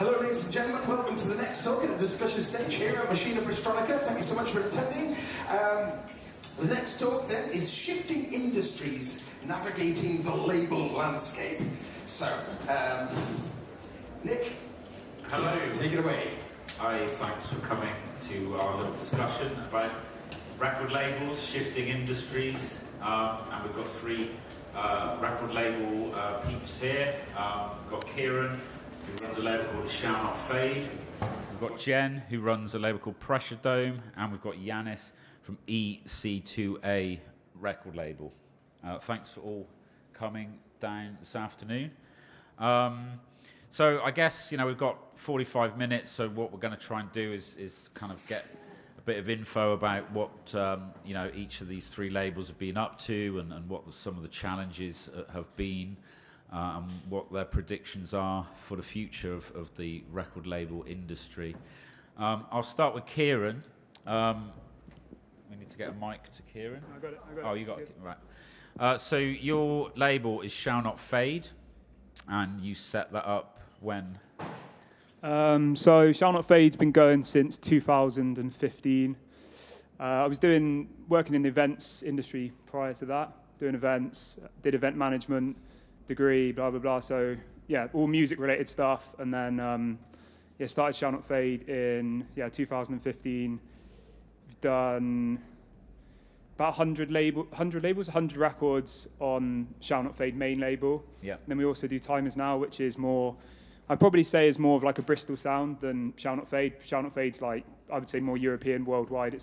Hello, ladies and gentlemen. Welcome to the next talk at the discussion stage here at Machina Bristronica. Thank you so much for attending. The next talk then is shifting industries, navigating the label landscape. So, Nick, hello. Take it away. Hi, thanks for coming to our little discussion about record labels, shifting industries, and we've got three record label peeps here. We've got Kieran, who runs a label called Shall Not Fade. We've got Jen, who runs a label called Pressure Dome, and we've got Yanis from ec2a record label. Thanks for all coming down this afternoon. So I guess, we've got 45 minutes, so what we're going to try and do is kind of get a bit of info about what, each of these three labels have been up to and what some of the challenges have been and what their predictions are for the future of the record label industry. I'll start with Kieran. We need to get a mic to Kieran. I got it. Oh, you got it. Right. So your label is Shall Not Fade, and you set that up when? So Shall Not Fade's been going since 2015. I was working in the events industry prior to that, doing events, did event management degree, blah, blah, blah. So, yeah, all music-related stuff. And then, started Shall Not Fade in, 2015. We've done about 100 records on Shall Not Fade main label. Yeah. And then we also do Time Is Now, which is more, I'd probably say is more of like a Bristol sound than Shall Not Fade. Shall Not Fade's like, I would say more European, worldwide.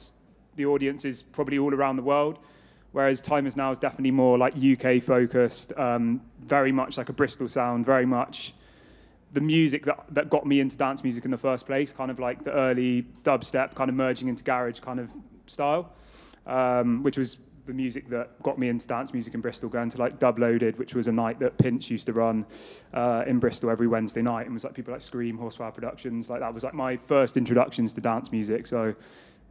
The audience is probably all around the world. Whereas Time Is Now is definitely more like UK focused, very much like a Bristol sound, very much the music that got me into dance music in the first place, kind of like the early dubstep, kind of merging into garage kind of style, which was the music that got me into dance music in Bristol, going to like Dub Loaded, which was a night that Pinch used to run in Bristol every Wednesday night, and was like people like Scream, Horsepower Productions, like that was like my first introductions to dance music. So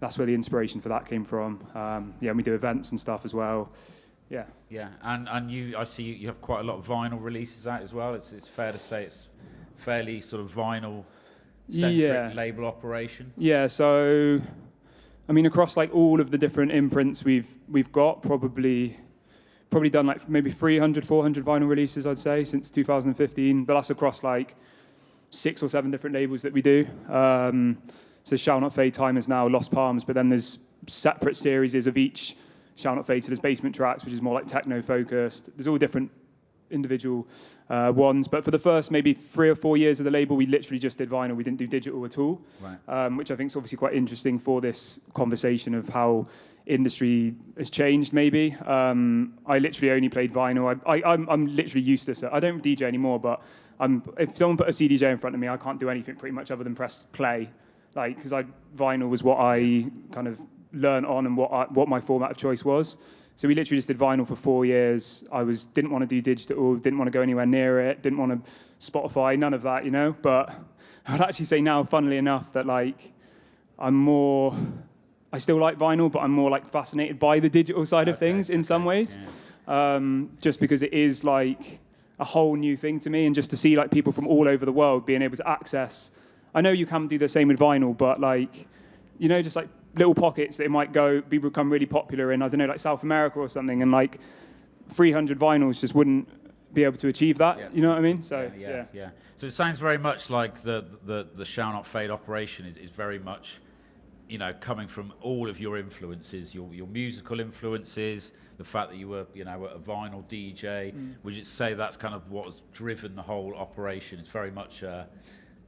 that's where the inspiration for that came from. And we do events and stuff as well. Yeah. Yeah, and I see you have quite a lot of vinyl releases out as well. It's fair to say it's fairly sort of vinyl-centric label operation. Yeah, so I mean across like all of the different imprints we've got, probably done like maybe 300, 400 vinyl releases, I'd say, since 2015. But that's across like 6 or 7 different labels that we do. So Shall Not Fade, Time Is Now, Lost Palms, but then there's separate series of each Shall Not Fade. So there's Basement Tracks, which is more like techno-focused. There's all different individual ones. But for the first maybe 3 or 4 years of the label, we literally just did vinyl. We didn't do digital at all, right. Which I think is obviously quite interesting for this conversation of how industry has changed maybe. I literally only played vinyl. I'm literally useless. I don't DJ anymore, but if someone put a CDJ in front of me, I can't do anything pretty much other than press play. Like, because vinyl was what I kind of learned on and what my format of choice was. So we literally just did vinyl for 4 years. Didn't want to do digital, didn't want to go anywhere near it, didn't want to Spotify, none of that, But I'd actually say now, funnily enough, that like I still like vinyl, but I'm more like fascinated by the digital side of things in some ways. Yeah. Just because it is like a whole new thing to me, and just to see like people from all over the world being able to access. I know you can do the same with vinyl, but like, just like little pockets that it might become really popular in, I don't know, like South America or something, and like 300 vinyls just wouldn't be able to achieve that. Yeah. You know what I mean? So yeah. So it sounds very much like the Shall Not Fade operation is very much, coming from all of your influences, your musical influences, the fact that you were, a vinyl DJ. Would you say that's kind of what has driven the whole operation? It's very much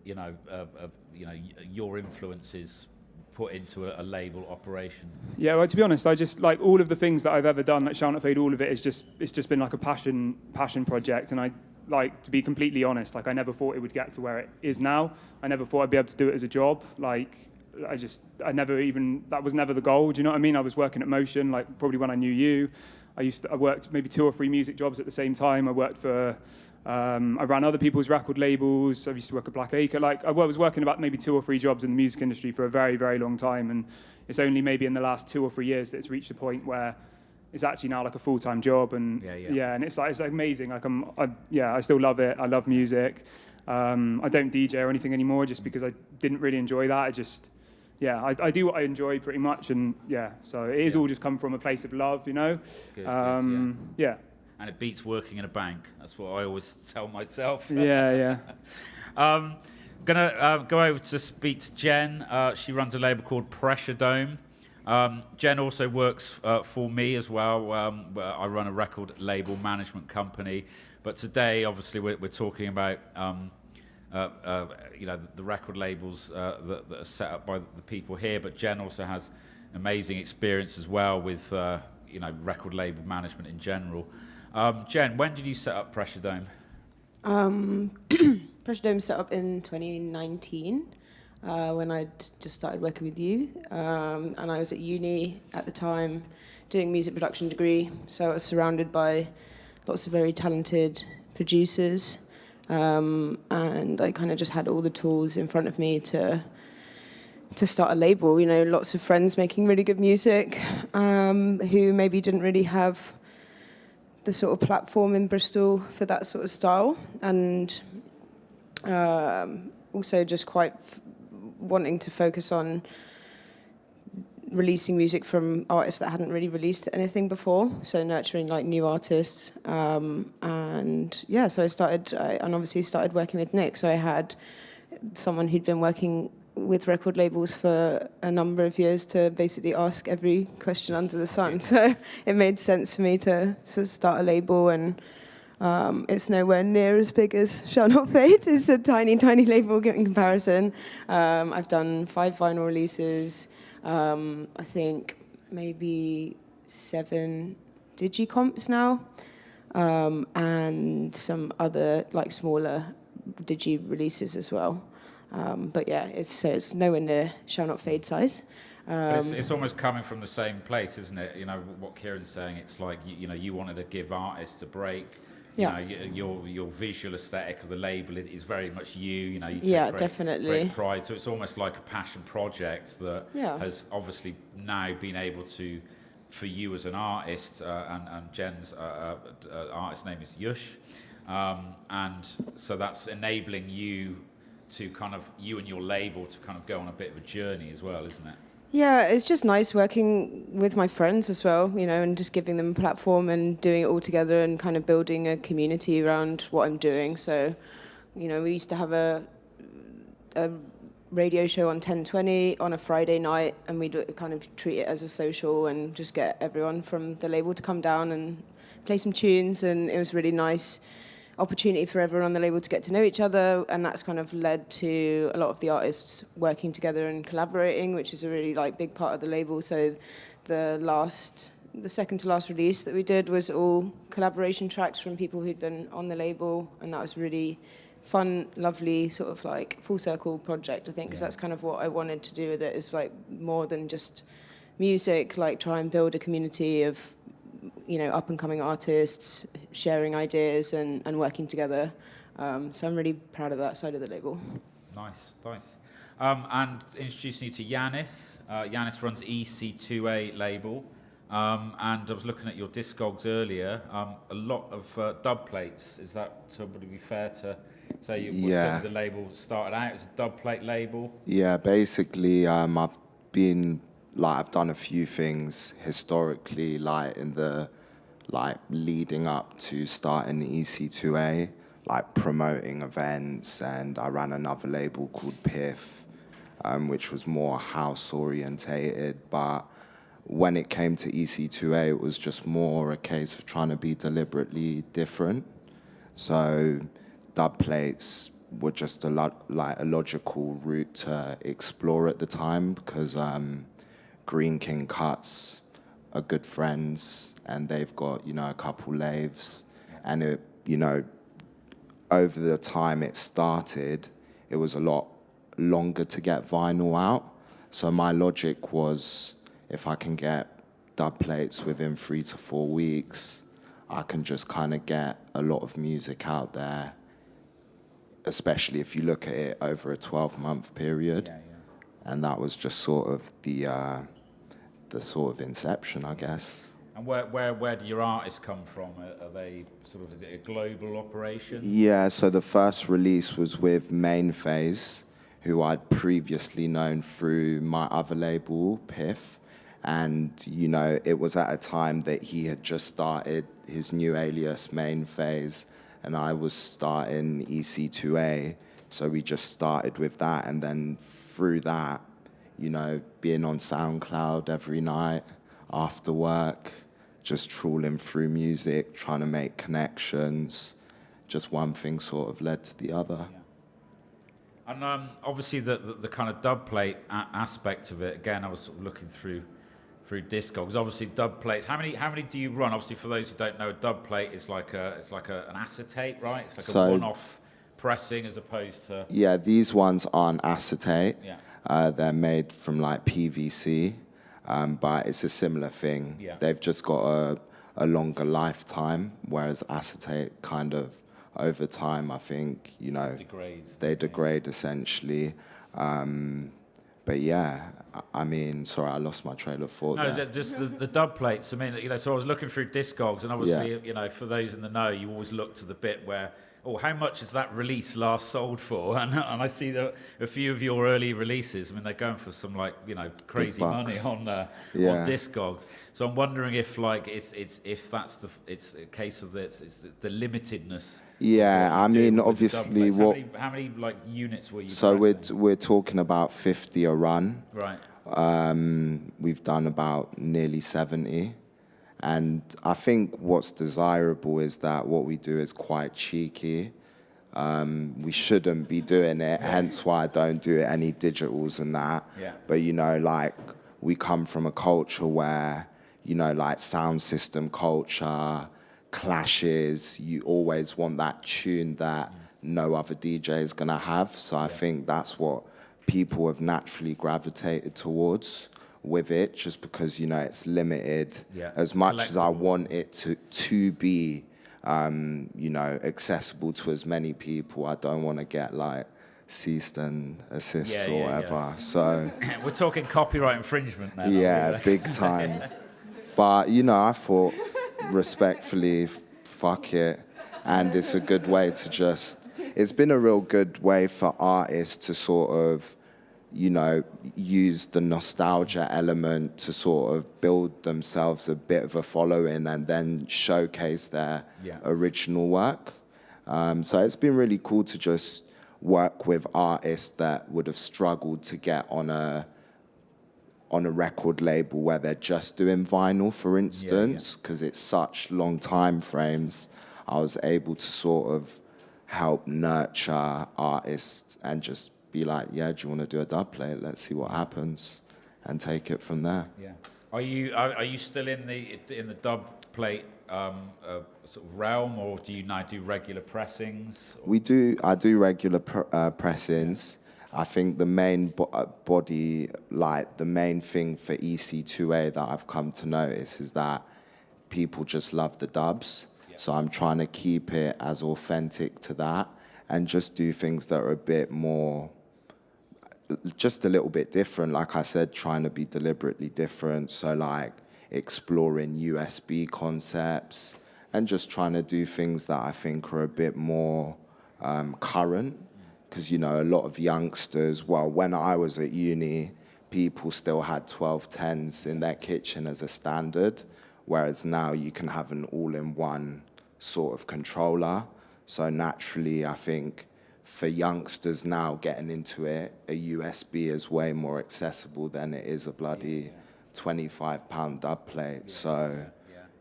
your influences put into a label operation. Yeah, well, to be honest, I just like all of the things that I've ever done, like Shall Not Fade, all of it it's just been like a passion project. And I like, to be completely honest, like I never thought it would get to where it is now. I never thought I'd be able to do it as a job. Like that was never the goal. Do you know what I mean? I was working at Motion, like probably when I knew you. I worked maybe 2 or 3 music jobs at the same time. I worked for I ran other people's record labels. I used to work at Black Acre. Like I was working about maybe 2 or 3 jobs in the music industry for a very, very long time, and it's only maybe in the last 2 or 3 years that it's reached a point where it's actually now like a full-time job. And and it's amazing. Like I still love it. I love music. I don't DJ or anything anymore just because I didn't really enjoy that. I do what I enjoy pretty much, and so it is all just come from a place of love, you know. Good, yeah. And it beats working in a bank. That's what I always tell myself. Yeah. Gonna go over to speak to Jen. She runs a label called Pressure Dome. Jen also works for me as well. I run a record label management company. But today, obviously, we're talking about the record labels that are set up by the people here. But Jen also has amazing experience as well with record label management in general. Jen, when did you set up Pressure Dome? Pressure Dome set up in 2019 when I'd just started working with you. And I was at uni at the time doing music production degree. So I was surrounded by lots of very talented producers. And I kind of just had all the tools in front of me to start a label. You know, lots of friends making really good music who maybe didn't really have the sort of platform in Bristol for that sort of style, and also just quite wanting to focus on releasing music from artists that hadn't really released anything before, so nurturing like new artists. So I obviously started working with Nick. So I had someone who'd been working with record labels for a number of years to basically ask every question under the sun. So it made sense for me to start a label, and it's nowhere near as big as Shall Not Fade. It's a tiny, tiny label in comparison. I've done 5 vinyl releases, I think maybe 7 digicomps now, and some other like smaller digi releases as well. But yeah, it's nowhere near Shall Not Fade size. It's almost coming from the same place, isn't it? You know what Kieran's saying. It's like you wanted to give artists a break. Yeah. Your visual aesthetic of the label is very much you. You take definitely great pride. So it's almost like a passion project that has obviously now been able to, for you as an artist, and Jen's artist name is Yush, and so that's enabling you to kind of, you and your label, to kind of go on a bit of a journey as well, isn't it? Yeah, it's just nice working with my friends as well, and just giving them a platform and doing it all together and kind of building a community around what I'm doing. So, we used to have a radio show on 10:20 on a Friday night, and we'd kind of treat it as a social and just get everyone from the label to come down and play some tunes, and it was really nice opportunity for everyone on the label to get to know each other, and that's kind of led to a lot of the artists working together and collaborating, which is a really big part of the label. So the second to last release that we did was all collaboration tracks from people who'd been on the label, and that was really fun, lovely, sort of full circle project, I think, because that's kind of what I wanted to do with it, is more than just music, try and build a community of up and coming artists sharing ideas and working together. So I'm really proud of that side of the label. Nice. And introducing you to Yanis. Yanis runs ec2a label. And I was looking at your Discogs earlier. A lot of dub plates. Is that, would it be fair to say the label started out as a dub plate label? Yeah, basically I've done a few things historically, in the leading up to starting ec2a, promoting events, and I ran another label called Piff, which was more house orientated. But when it came to ec2a, it was just more a case of trying to be deliberately different. So dub plates were just a logical route to explore at the time, because Green King Cuts are good friends, and they've got, a couple laves. And it, over the time it started, it was a lot longer to get vinyl out. So my logic was, if I can get dub plates within 3 to 4 weeks, I can just kind of get a lot of music out there, especially if you look at it over a 12-month period. And that was just sort of the sort of inception, I guess. And And where do your artists come from? Are they sort of, is it a global operation? Yeah, so the first release was with Main Phase, who I'd previously known through my other label, Piff. And, you know, it was at a time that he had just started his new alias, Main Phase, and I was starting ec2a. So we just started with that, and then through that, you know, being on SoundCloud every night after work, just trawling through music, trying to make connections. Just one thing sort of led to the other. Yeah. And obviously the kind of dub plate aspect of it, again, I was sort of looking through Discogs. Obviously dub plates, how many do you run? Obviously for those who don't know, a dub plate is like an acetate, right? It's like a one-off pressing as opposed to... Yeah, these ones aren't acetate. Yeah. They're made from like PVC, but it's a similar thing. Yeah. They've just got a longer lifetime, whereas acetate kind of over time, I think, you know, they degrade essentially. But yeah, I mean, sorry, I lost my trail of thought there. No, just the dub plates. I mean, you know, so I was looking through Discogs, and obviously, Yeah. you know, for those in the know, you always look to the bit where, oh, how much has that release last sold for? And I see that a few of your early releases, I mean, they're going for some, like, you know, crazy money on Discogs. So I'm wondering if, like, it's a case of this, it's the limitedness. Yeah, I mean, obviously, how many like units were you? So pressing? we're talking about 50 a run. Right. We've done about nearly 70. And I think what's desirable is that what we do is quite cheeky. We shouldn't be doing it, hence why I don't do any digitals and that. Yeah. But, you know, like, we come from a culture where, you know, like sound system culture, clashes, you always want that tune that no other DJ is going to have. So I think that's what people have naturally gravitated towards with it, just because, you know, it's limited. Yeah. As much as I want it to be, you know, accessible to as many people, I don't want to get like ceased and assists or whatever. Yeah. So we're talking copyright infringement now. yeah, big time. But, you know, I thought respectfully, fuck it. And it's a good way to just, it's been a real good way for artists to sort of, you know, use the nostalgia element to sort of build themselves a bit of a following and then showcase their original work. So it's been really cool to just work with artists that would have struggled to get on a record label where they're just doing vinyl, for instance, because it's such long time frames. I was able to sort of help nurture artists and just be like, yeah, do you want to do a dub plate? Let's see what happens, and take it from there. Yeah. Are you still in the dub plate sort of realm, or do you now do regular pressings? I do regular pressings. I think the main body, like the main thing for ec2a that I've come to notice is that people just love the dubs. Yeah. So I'm trying to keep it as authentic to that and just do things that are a bit more, just a little bit different. Like I said, trying to be deliberately different. So like exploring USB concepts and just trying to do things that I think are a bit more current. Because, you know, a lot of youngsters, well, when I was at uni, people still had 1210s in their kitchen as a standard, whereas now you can have an all-in-one sort of controller. So naturally, I think for youngsters now getting into it, a USB is way more accessible than it is a bloody £25 dub plate.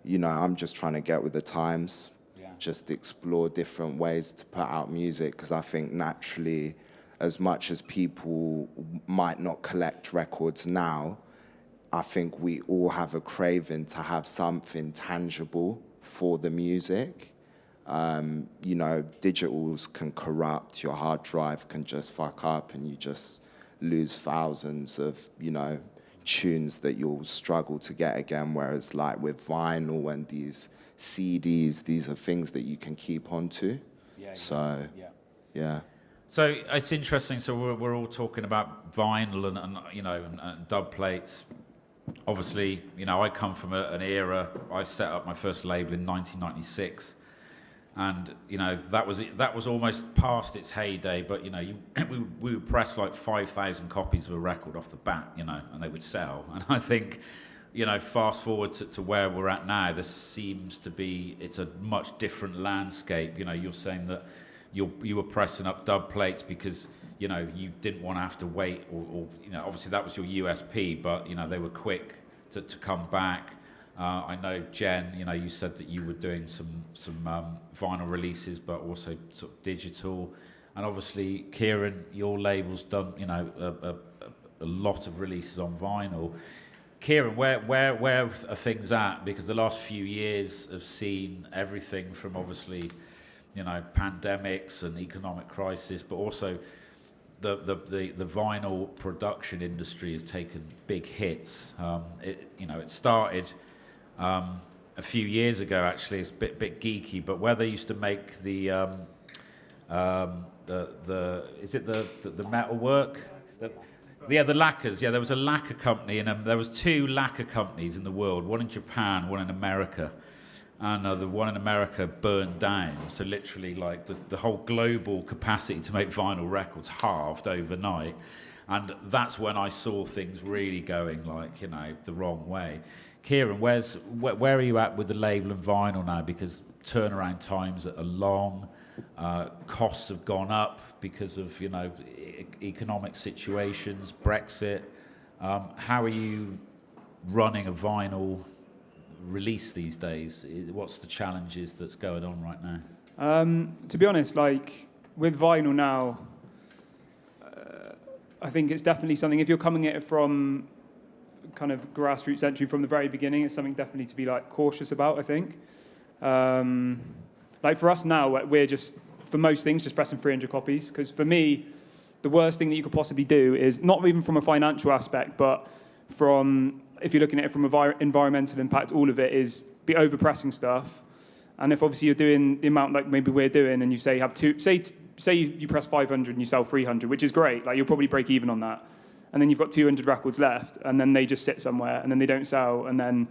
You know, I'm just trying to get with the times. Just explore different ways to put out music, because I think naturally, as much as people might not collect records now, I think we all have a craving to have something tangible for the music. You know, digitals can corrupt, your hard drive can just fuck up and you just lose thousands of, you know, tunes that you'll struggle to get again, whereas like with vinyl and these CDs, these are things that you can keep onto. So it's interesting. So we're all talking about vinyl and you know and dub plates. obviously, you know, I come from an era. I set up my first label in 1996, and you know that was almost past its heyday. But you know, we would press like 5,000 copies of a record off the bat, you know, and they would sell. And I think, you know, fast forward to where we're at now, there seems to be, it's a much different landscape. You know, you're saying that you were pressing up dub plates because, you know, you didn't want to have to wait, or you know, obviously that was your USP, but you know, they were quick to come back. I know, Jen, you know, you said that you were doing some vinyl releases, but also sort of digital. And obviously, Kieran, your label's done, you know, a lot of releases on vinyl. Kieran, where are things at? Because the last few years have seen everything from obviously, you know, pandemics and economic crisis, but also the vinyl production industry has taken big hits. It started a few years ago. Actually, it's a bit geeky, but where they used to make the metalwork, the lacquers. Yeah, there was a lacquer company, and there was two lacquer companies in the world, one in Japan, one in America. And the one in America burned down. So literally, like, the whole global capacity to make vinyl records halved overnight. And that's when I saw things really going, like, you know, the wrong way. Kieran, where are you at with the label and vinyl now? Because turnaround times are long, costs have gone up because of, you know, economic situations, Brexit. How are you running a vinyl release these days? What's the challenges that's going on right now? To be honest, like with vinyl now, I think it's definitely something, if you're coming at it from kind of grassroots entry from the very beginning, it's something definitely to be like cautious about, I think. Like for us now, we're just, for most things, just pressing 300 copies. Because for me, the worst thing that you could possibly do is, not even from a financial aspect, but from, if you're looking at it from environmental impact, all of it is be overpressing stuff. And if obviously you're doing the amount like maybe we're doing, and you say you have say you press 500 and you sell 300, which is great, like you'll probably break even on that. And then you've got 200 records left, and then they just sit somewhere, and then they don't sell, and then,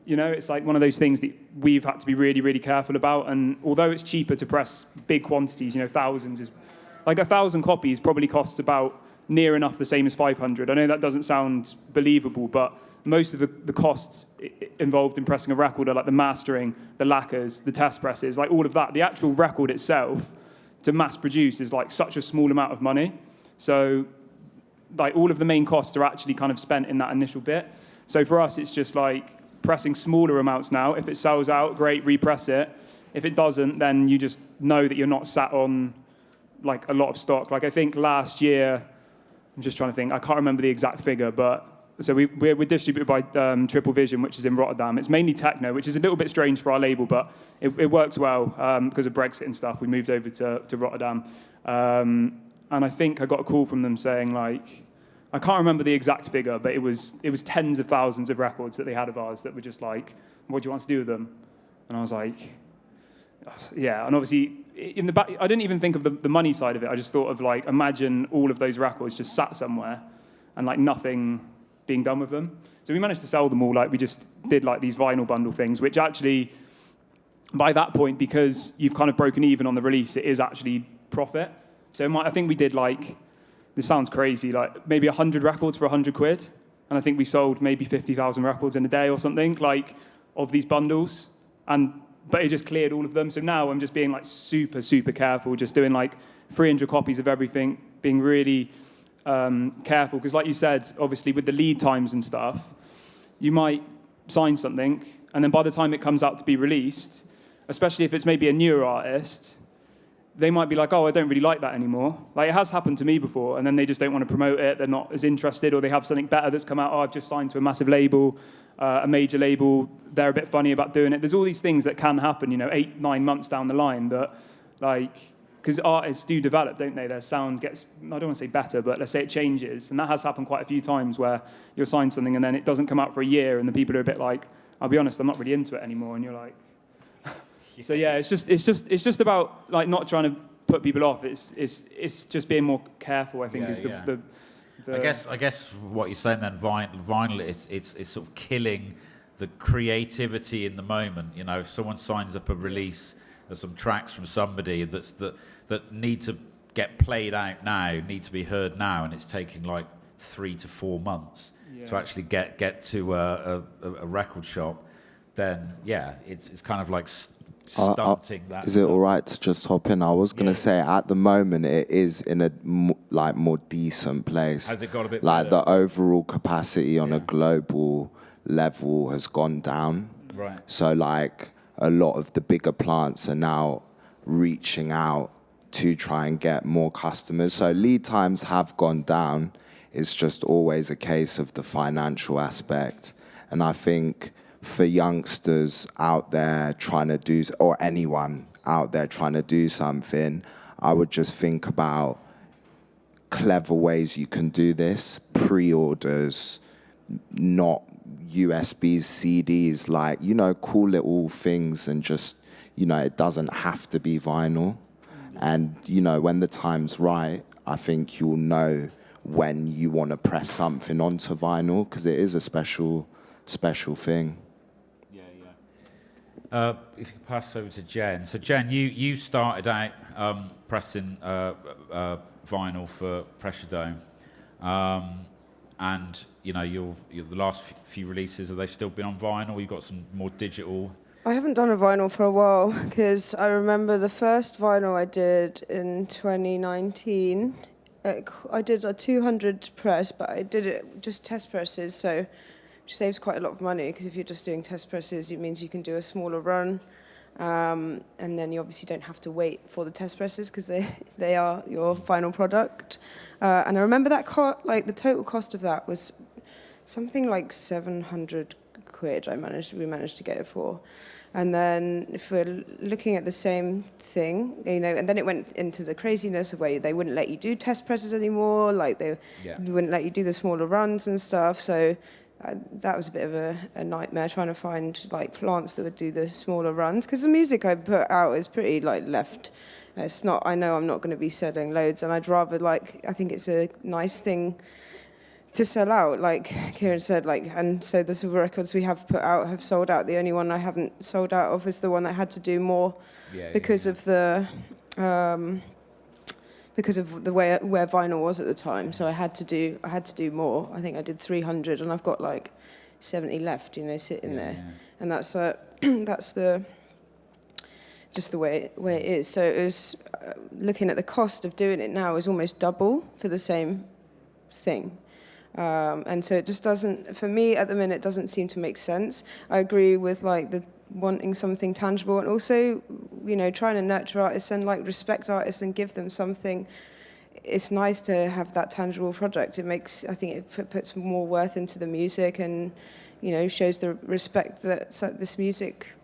you know, it's like one of those things that we've had to be really, really careful about. And although it's cheaper to press big quantities, you know, thousands, is like 1,000 copies probably costs about near enough the same as 500. I know that doesn't sound believable, but most of the costs involved in pressing a record are like the mastering, the lacquers, the test presses, like all of that. The actual record itself to mass produce is like such a small amount of money. So like all of the main costs are actually kind of spent in that initial bit. So for us, it's just like pressing smaller amounts now. If it sells out, great, repress it. If it doesn't, then you just know that you're not sat on like a lot of stock. Like I think last year, I'm just trying to think, I can't remember the exact figure, but so we're distributed by Triple Vision, which is in Rotterdam. It's mainly techno, which is a little bit strange for our label, but it works well because of Brexit and stuff. We moved over to Rotterdam. And I think I got a call from them saying, like, I can't remember the exact figure, but it was tens of thousands of records that they had of ours that were just like, what do you want to do with them? And I was like, yeah. And obviously, in the back, I didn't even think of the money side of it. I just thought of like, imagine all of those records just sat somewhere and like nothing being done with them. So we managed to sell them all. Like we just did like these vinyl bundle things, which actually, by that point, because you've kind of broken even on the release, it is actually profit. So I think we did like, this sounds crazy, like maybe 100 records for 100 quid. And I think we sold maybe 50,000 records in a day or something, like, of these bundles. But it just cleared all of them. So now I'm just being like super, super careful, just doing like 300 copies of everything, being really careful. Because like you said, obviously with the lead times and stuff, you might sign something, and then by the time it comes out to be released, especially if it's maybe a newer artist, they might be like, oh, I don't really like that anymore. Like, it has happened to me before, and then they just don't want to promote it, they're not as interested, or they have something better that's come out, oh, I've just signed to a massive label, a major label, they're a bit funny about doing it. There's all these things that can happen, 8-9 months down the line, that, like, because artists do develop, don't they? Their sound gets, I don't want to say better, but let's say it changes, and that has happened quite a few times where you'll sign something, and then it doesn't come out for a year, and the people are a bit like, I'll be honest, I'm not really into it anymore, and you're like... So yeah, it's just about like not trying to put people off. It's just being more careful, I think, is the I guess what you're saying then, vinyl, it's sort of killing the creativity in the moment. You know, if someone signs up a release, there's some tracks from somebody that need to get played out now, need to be heard now, and it's taking like 3 to 4 months to actually get to a record shop. Then it's kind of like stunting that. Is it all right to just hop in? I was gonna say at the moment it is in a more decent place. Has it got a bit like better? the overall capacity on a global level has gone down. Right. So like a lot of the bigger plants are now reaching out to try and get more customers. So lead times have gone down. It's just always a case of the financial aspect. And I think for youngsters out there trying to do, or anyone out there trying to do something, I would just think about clever ways you can do this. Pre-orders, not USBs, CDs, like, you know, cool little things, and just, you know, it doesn't have to be vinyl. And, you know, when the time's right, I think you'll know when you want to press something onto vinyl, because it is a special thing. If you could pass over to Jen. So Jen, you started out pressing vinyl for Pressure Dome, and you know the last few releases, have they still been on vinyl? You've got some more digital. I haven't done a vinyl for a while, because I remember the first vinyl I did in 2019. I did a 200 press, but I did it just test presses, so which saves quite a lot of money, because if you're just doing test presses, it means you can do a smaller run, and then you obviously don't have to wait for the test presses, because they are your final product. And I remember that the total cost of that was something like 700 quid. We managed to get it for. And then if we're looking at the same thing, you know, and then it went into the craziness of where they wouldn't let you do test presses anymore, like they wouldn't let you do the smaller runs and stuff. So that was a bit of a nightmare, trying to find like plants that would do the smaller runs, because the music I put out is pretty like left. It's not. I know I'm not going to be selling loads, and I'd rather I think it's a nice thing to sell out, like Kieran said, and so the records we have put out have sold out. The only one I haven't sold out of is the one that had to do more because of the where vinyl was at the time. So I had to do more. I think I did 300, and I've got like 70 left, you know, sitting there, and that's just the way it is. So it was looking at the cost of doing it now is almost double for the same thing. And so it just doesn't, for me at the minute, it doesn't seem to make sense. I agree with like the wanting something tangible, and also, you know, trying to nurture artists and like respect artists and give them something. It's nice to have that tangible product. I think it puts more worth into the music, and, you know, shows the respect that this music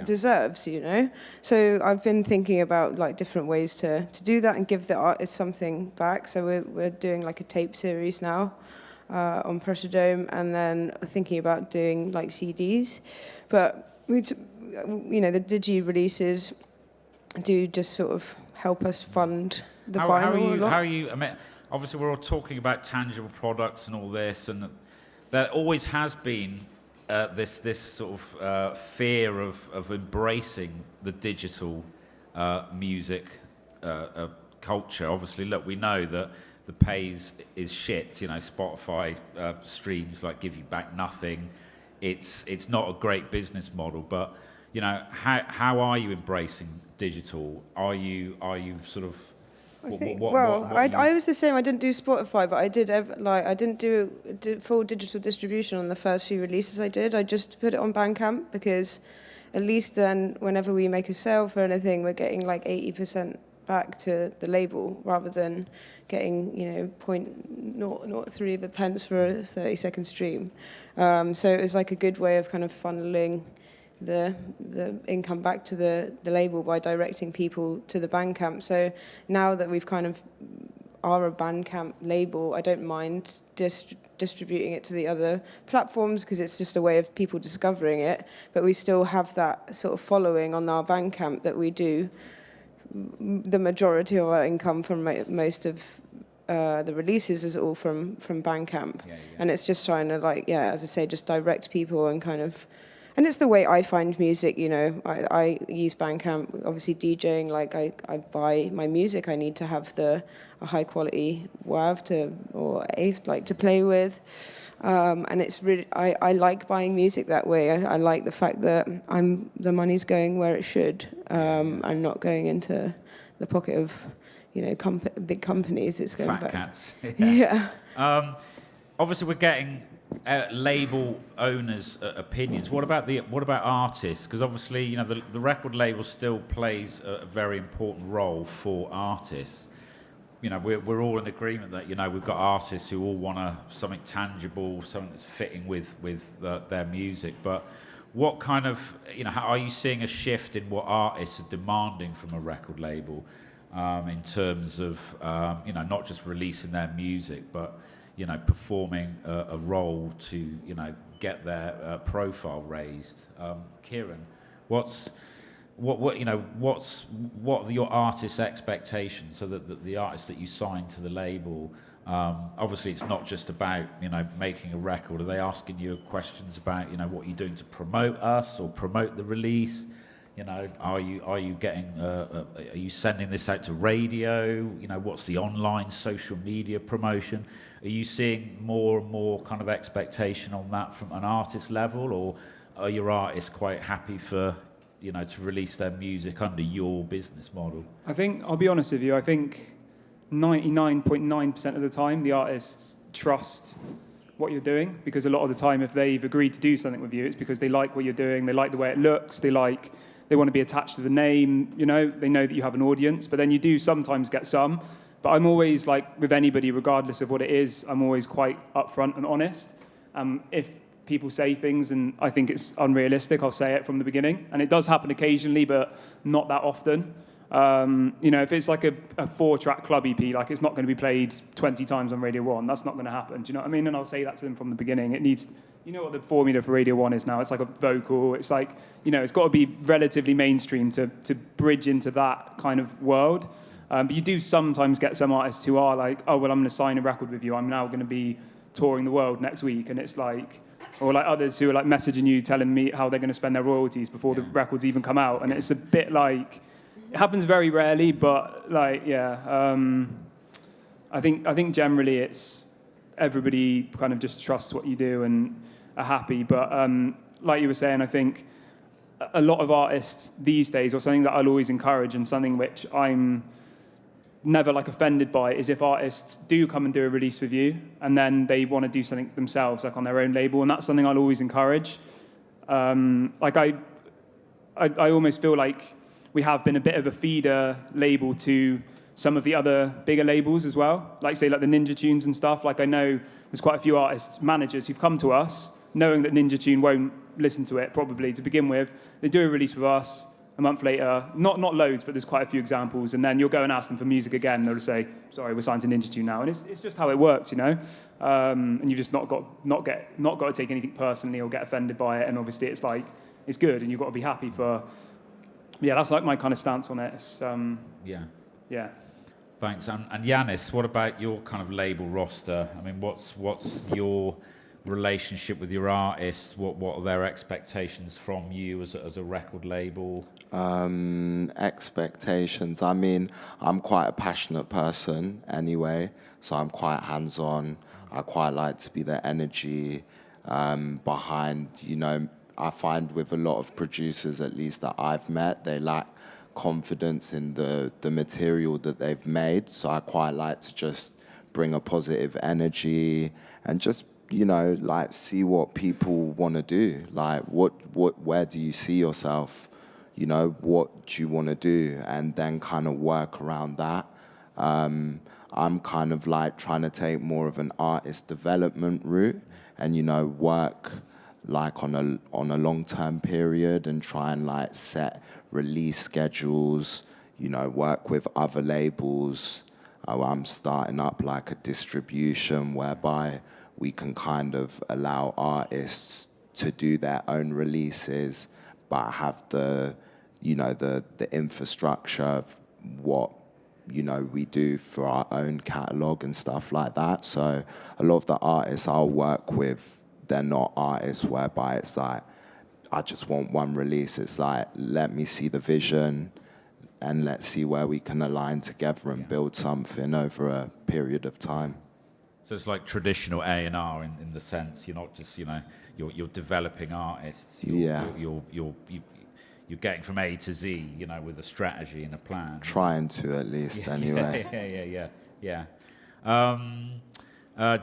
deserves, you know. So I've been thinking about like different ways to do that and give the artist something back. So we're doing like a tape series now on Pressure Dome, and then thinking about doing like CDs. But you know, the digi releases do just sort of help us fund the vinyl a lot. How are you? I mean, obviously we're all talking about tangible products and all this, and there always has been this sort of fear of embracing the digital music culture. Obviously, look, we know that the pays is shit. You know, Spotify streams like give you back nothing. It's not a great business model. But you know, how are you embracing digital? Are you sort of I was the same. I didn't do Spotify, but I didn't do full digital distribution on the first few releases I did. I just put it on Bandcamp, because at least then whenever we make a sale for anything, we're getting like 80% back to the label, rather than getting, you know, 0.03 of a pence for a 30-second stream. So it was like a good way of kind of funneling the income back to the label by directing people to the Bandcamp. So now that we've kind of are a Bandcamp label, I don't mind distributing it to the other platforms, because it's just a way of people discovering it. But we still have that sort of following on our Bandcamp that we do the majority of our income from most of the releases is all from Bandcamp, and it's just trying to like, as I say, just direct people and kind of, and it's the way I find music. You know, I use Bandcamp, obviously DJing. Like I buy my music, I need to have a high quality WAV to play with, and it's really I like buying music that way. I like the fact that the money's going where it should, and not going into the pocket of, you know, big companies. It's going Fat back. cats. Yeah. Obviously, we're getting label owners' opinions. What about artists? Because obviously, you know, the record label still plays a very important role for artists. You know, we're all in agreement that, you know, we've got artists who all want something tangible, something that's fitting with their music. But what kind of, you know, how are you seeing a shift in what artists are demanding from a record label, in terms of, you know, not just releasing their music, but, you know, performing a role to, you know, get their profile raised? Kieran, what are your artists' expectations, so that the artists that you sign to the label, obviously it's not just about, you know, making a record. Are they asking you questions about, you know, what you're doing to promote us or promote the release? You know, are you getting are you sending this out to radio? You know, what's the online social media promotion? Are you seeing more and more kind of expectation on that from an artist level, or are your artists quite happy for, you know, to release their music under your business model? I think, I'll be honest with you, I think 99.9% of the time the artists trust what you're doing, because a lot of the time if they've agreed to do something with you, it's because they like what you're doing, they like the way it looks, they want to be attached to the name, you know, they know that you have an audience. But then you do sometimes get some. But I'm always, like, with anybody, regardless of what it is, I'm always quite upfront and honest. If people say things and I think it's unrealistic, I'll say it from the beginning. And it does happen occasionally, but not that often. You know, if it's like a 4-track club EP, like, it's not going to be played 20 times on Radio 1. That's not going to happen. Do you know what I mean? And I'll say that to them from the beginning. It needs... You know what the formula for Radio 1 is now? It's like a vocal. It's like, you know, it's got to be relatively mainstream to bridge into that kind of world. But you do sometimes get some artists who are like, oh, well, I'm going to sign a record with you. I'm now going to be touring the world next week. And it's like, or like others who are like messaging you, telling me how they're going to spend their royalties before the records even come out. And it's a bit like, it happens very rarely, but like, I think generally it's everybody kind of just trusts what you do and are happy. But like you were saying, I think a lot of artists these days, or something that I'll always encourage and something which I'm never like offended by, is if artists do come and do a release with you and then they want to do something themselves, like on their own label, and that's something I'll always encourage. Like I almost feel like we have been a bit of a feeder label to some of the other bigger labels as well, like say like the Ninja Tunes and stuff. Like I know there's quite a few artists, managers who've come to us knowing that Ninja Tune won't listen to it probably to begin with. They do a release with us, a month later, not loads, but there's quite a few examples, and then you'll go and ask them for music again, and they'll say, sorry, we're signed to Ninja Tune now. And it's just how it works, you know? And you've just not got to take anything personally or get offended by it, and obviously it's like, it's good, and you've got to be happy for... Yeah, that's like my kind of stance on it. It's, yeah. Thanks. And Yanis, what about your kind of label roster? I mean, what's your relationship with your artists? What are their expectations from you as a record label? Expectations. I mean, I'm quite a passionate person anyway, so I'm quite hands-on. I quite like to be the energy behind, you know, I find with a lot of producers, at least that I've met, they lack confidence in the material that they've made. So I quite like to just bring a positive energy and just, you know, like see what people want to do. Like where do you see yourself? You know, what do you want to do? And then kind of work around that. I'm kind of like trying to take more of an artist development route and, you know, work like on a long-term period and try and like set release schedules, you know, work with other labels. I'm starting up like a distribution whereby we can kind of allow artists to do their own releases, but have the, you know, the infrastructure of what you know, we do for our own catalogue and stuff like that. So a lot of the artists I'll work with, they're not artists whereby it's like, I just want one release. It's like, let me see the vision and let's see where we can align together and build something over a period of time. So it's like traditional A&R in the sense, you're not just, you know, you're developing artists. You're getting from A to Z, you know, with a strategy and a plan. Trying to, at least, anyway.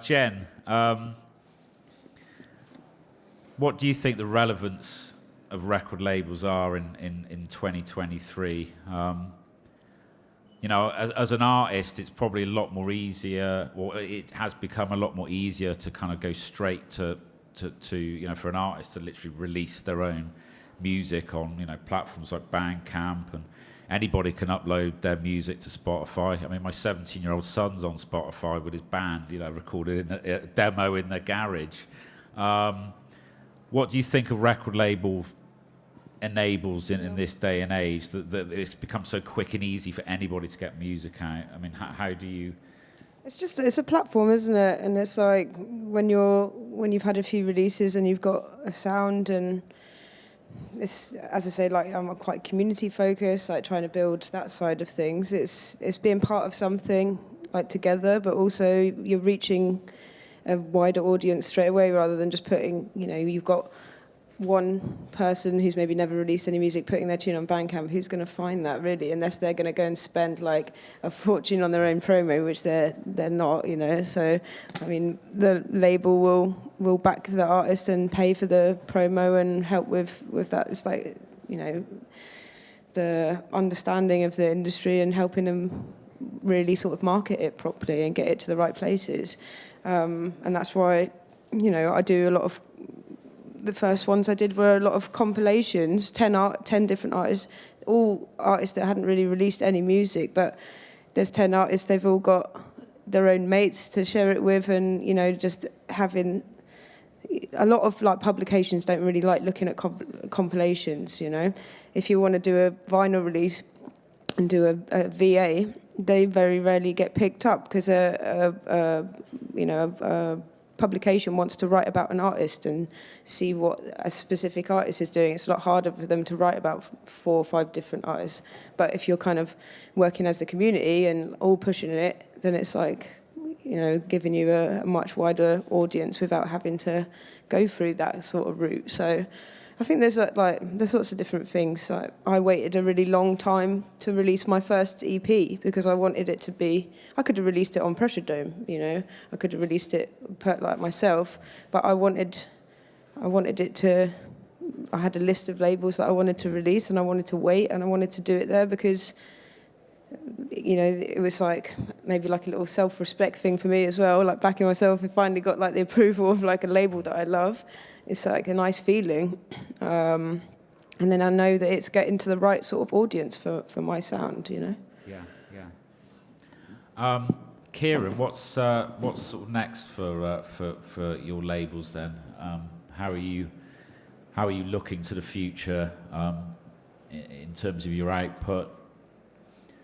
Jen, what do you think the relevance of record labels are in 2023? You know, as an artist, it's probably a lot more easier, or it has become a lot more easier to kind of go straight to you know, for an artist to literally release their own music on, you know, platforms like Bandcamp, and anybody can upload their music to Spotify. I mean, my 17-year-old son's on Spotify with his band, you know, recorded in a demo in their garage. What do you think a record label enables in this day and age, that it's become so quick and easy for anybody to get music out? I mean, how do you... It's a platform, isn't it? And it's like when you've had a few releases and you've got a sound, and it's, as I say, like I'm quite community focused, like trying to build that side of things. It's being part of something like together, but also you're reaching a wider audience straight away rather than just putting, you know, you've got one person who's maybe never released any music putting their tune on Bandcamp. Who's going to find that, really, unless they're going to go and spend like a fortune on their own promo, which they're not, you know. So I mean, the label will back the artist and pay for the promo and help with that. It's like, you know, the understanding of the industry and helping them really sort of market it properly and get it to the right places. And that's why, you know, I do a lot of... The first ones I did were a lot of compilations, 10 different artists, all artists that hadn't really released any music, but there's 10 artists, they've all got their own mates to share it with, and, you know, just having... A lot of like publications don't really like looking at compilations, you know. If you want to do a vinyl release and do a VA, they very rarely get picked up because a publication wants to write about an artist and see what a specific artist is doing. It's a lot harder for them to write about 4 or 5 different artists. But if you're kind of working as the community and all pushing it, then it's like, you know, giving you a much wider audience without having to go through that sort of route. So I think there's lots of different things. Like, I waited a really long time to release my first EP because I wanted it to be... I could have released it on Pressure Dome, you know. I could have released it like myself, but I wanted it to... I had a list of labels that I wanted to release, and I wanted to wait, and I wanted to do it there because, you know, it was like maybe like a little self-respect thing for me as well, like backing myself. I finally got like the approval of like a label that I love. It's like a nice feeling. And then I know that it's getting to the right sort of audience for my sound, you know? Yeah. Kieran, what's sort of next for your labels then? How are you looking to the future in terms of your output?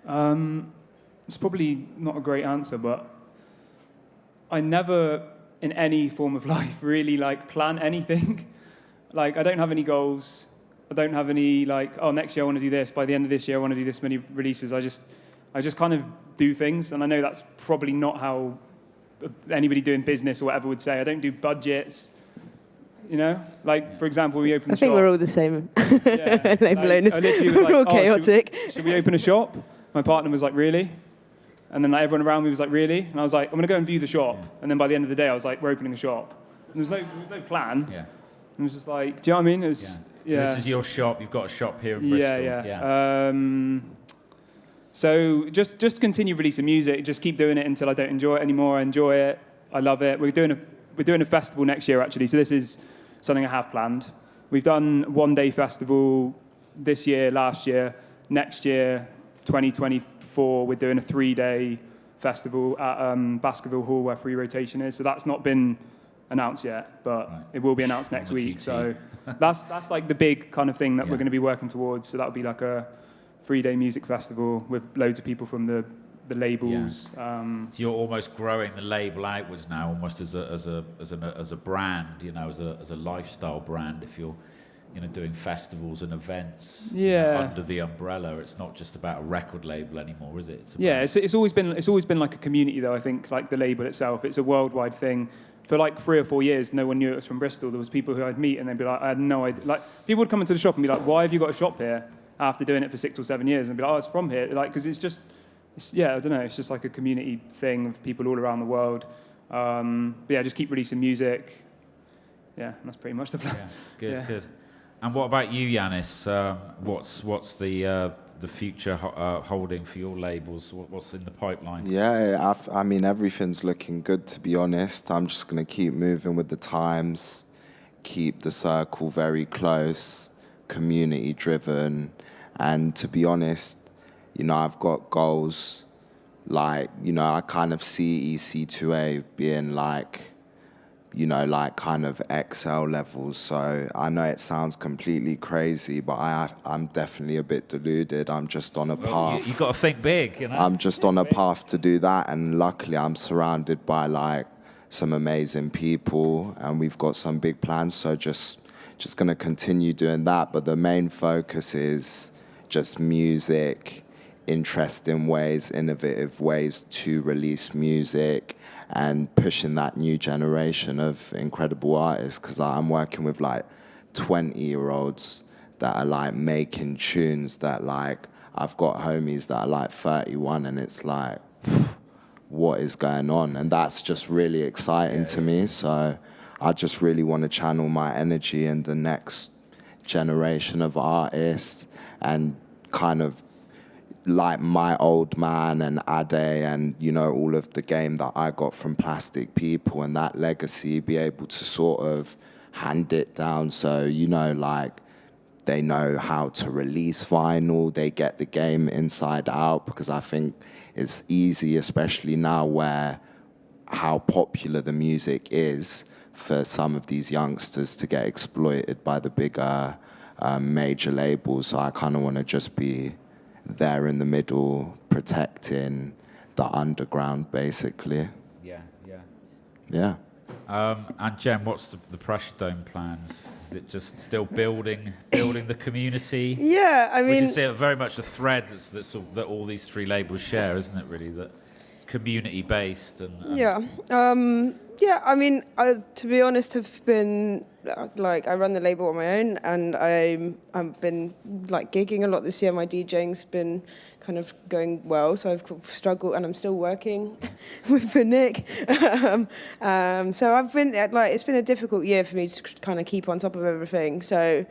It's probably not a great answer, but I never, in any form of life, really like plan anything. Like, I don't have any goals. I don't have any like, oh, next year I want to do this. By the end of this year I want to do this many releases. I just kind of do things, and I know that's probably not how anybody doing business or whatever would say. I don't do budgets. You know, like, for example, we opened a shop. I think we're all the same. Yeah, label owners. We're all chaotic. Should we open a shop? My partner was like, really? And then like, everyone around me was like, really? And I was like, I'm going to go and view the shop. Yeah. And then by the end of the day, I was like, we're opening a shop. And there was no plan. Yeah. It was just like, do you know what I mean? It was, So this is your shop. You've got a shop here in Bristol. Yeah. So just continue releasing music. Just keep doing it until I don't enjoy it anymore. I enjoy it. I love it. We're doing a festival next year, actually. So this is something I have planned. We've done one-day festival this year, last year. Next year, 2024, we're doing a 3-day festival at Baskerville Hall where Free Rotation is. So that's not been announced yet, but it will be announced next week. So that's like the big kind of thing that we're going to be working towards. So that'll be like a 3-day music festival with loads of people from the the labels. So you're almost growing the label outwards now, almost as a brand, you know, as a lifestyle brand. If you're, you know, doing festivals and events, you know, under the umbrella, it's not just about a record label anymore, is it? It's always been like a community, though. I think, like the label itself, it's a worldwide thing. For like 3 or 4 years, no one knew it was from Bristol. There was people who I'd meet and they'd be like, I had no idea. Like, people would come into the shop and be like, why have you got a shop here? After doing it for 6 or 7 years, and be like, oh, it's from here. Like, because I don't know, it's just like a community thing of people all around the world. But yeah, just keep releasing music. Yeah, that's pretty much the plan. Yeah, good. And what about you, Yanis? What's the future holding for your labels? What's in the pipeline? Yeah, I mean, everything's looking good, to be honest. I'm just going to keep moving with the times, keep the circle very close, community-driven. And to be honest, you know, I've got goals. Like, you know, I kind of see ec2a being like, you know, like kind of XL levels. So I know it sounds completely crazy, but I'm definitely a bit deluded. I'm just on a path. You've got to think big, you know? I'm just on a path to do that. And luckily I'm surrounded by like some amazing people and we've got some big plans. So just going to continue doing that. But the main focus is just music, interesting ways, innovative ways to release music and pushing that new generation of incredible artists, because I'm working with like 20-year-olds that are like making tunes that like, I've got homies that are like 31 and it's like, what is going on? And that's just really exciting to me. So I just really want to channel my energy in the next generation of artists and kind of like my old man and Ade and, you know, all of the game that I got from Plastic People and that legacy, be able to sort of hand it down. So, you know, like they know how to release vinyl, they get the game inside out, because I think it's easy, especially now where how popular the music is, for some of these youngsters to get exploited by the bigger major labels. So I kind of want to just be there in the middle, protecting the underground, basically. Yeah. And Jem, what's the Pressure Dome plans? Is it just still building the community? Yeah, I mean, which is very much a thread that all these three labels share, isn't it? Really, that community based and yeah. I mean, to be honest, I've been like, I run the label on my own, and I've been like gigging a lot this year. My DJing's been kind of going well, so I've struggled, and I'm still working with Nick. So I've been like, it's been a difficult year for me to kind of keep on top of everything. So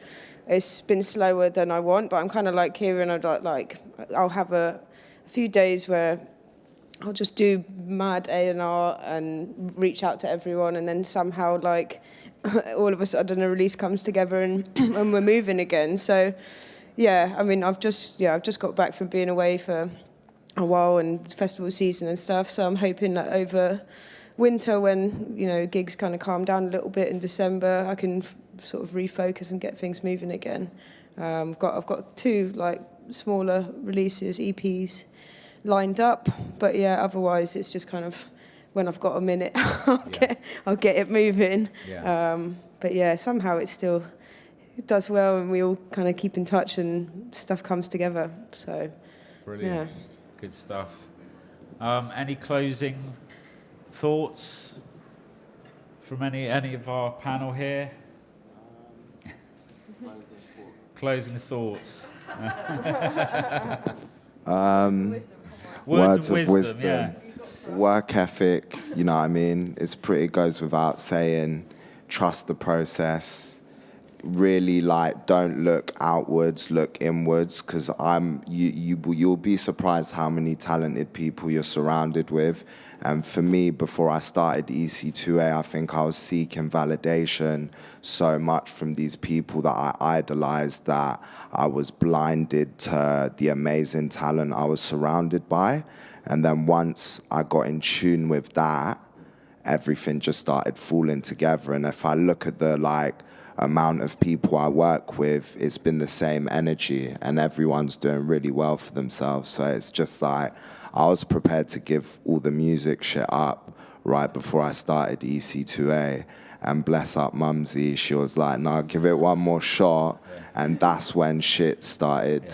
it's been slower than I want, but I'm kind of like here, and I'll have a few days where I'll just do mad A&R and reach out to everyone, and then somehow like all of a sudden a release comes together and and we're moving again. So yeah, I mean, I've just got back from being away for a while and festival season and stuff. So I'm hoping that over winter, when, you know, gigs kind of calm down a little bit in December, I can sort of refocus and get things moving again. I've got 2 like smaller releases, EPs lined up, but yeah, otherwise it's just kind of when I've got a minute, I'll get it moving. But yeah, somehow it does well, and we all kind of keep in touch and stuff comes together. So brilliant, good stuff. Any closing thoughts from any of our panel here? Closing thoughts. Words of wisdom. Work ethic, you know what I mean? It goes without saying. Trust the process. Really, like, don't look outwards, look inwards, because you'll be surprised how many talented people you're surrounded with. And for me, before I started ec2a, I think I was seeking validation so much from these people that I idolized that I was blinded to the amazing talent I was surrounded by. And then once I got in tune with that, everything just started falling together. And if I look at the like amount of people I work with, it's been the same energy, and everyone's doing really well for themselves. So it's just like, I was prepared to give all the music shit up right before I started ec2a, and bless up Mumsy, she was like, no, give it one more shot. And that's when shit started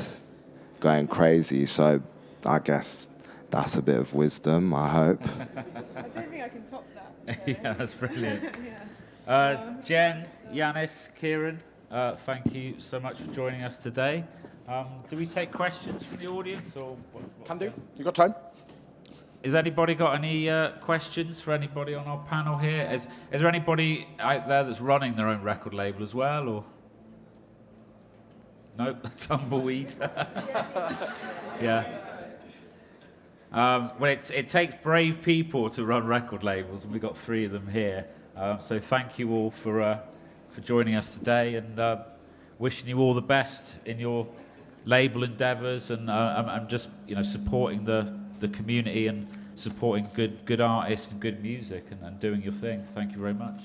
going crazy. So I guess that's a bit of wisdom, I hope. I don't think I can top that. So. Yeah, that's brilliant. Jen, Yanis, Kieran, thank you so much for joining us today. Do we take questions from the audience? Or Can do. You got time? Has anybody got any questions for anybody on our panel here? Is there anybody out there that's running their own record label as well? Or nope, tumbleweed. Yeah. Well, it takes brave people to run record labels, and we've got 3 of them here. So thank you all for joining us today, and wishing you all the best in your label endeavours, and just supporting the community and supporting good artists and good music, and doing your thing. Thank you very much.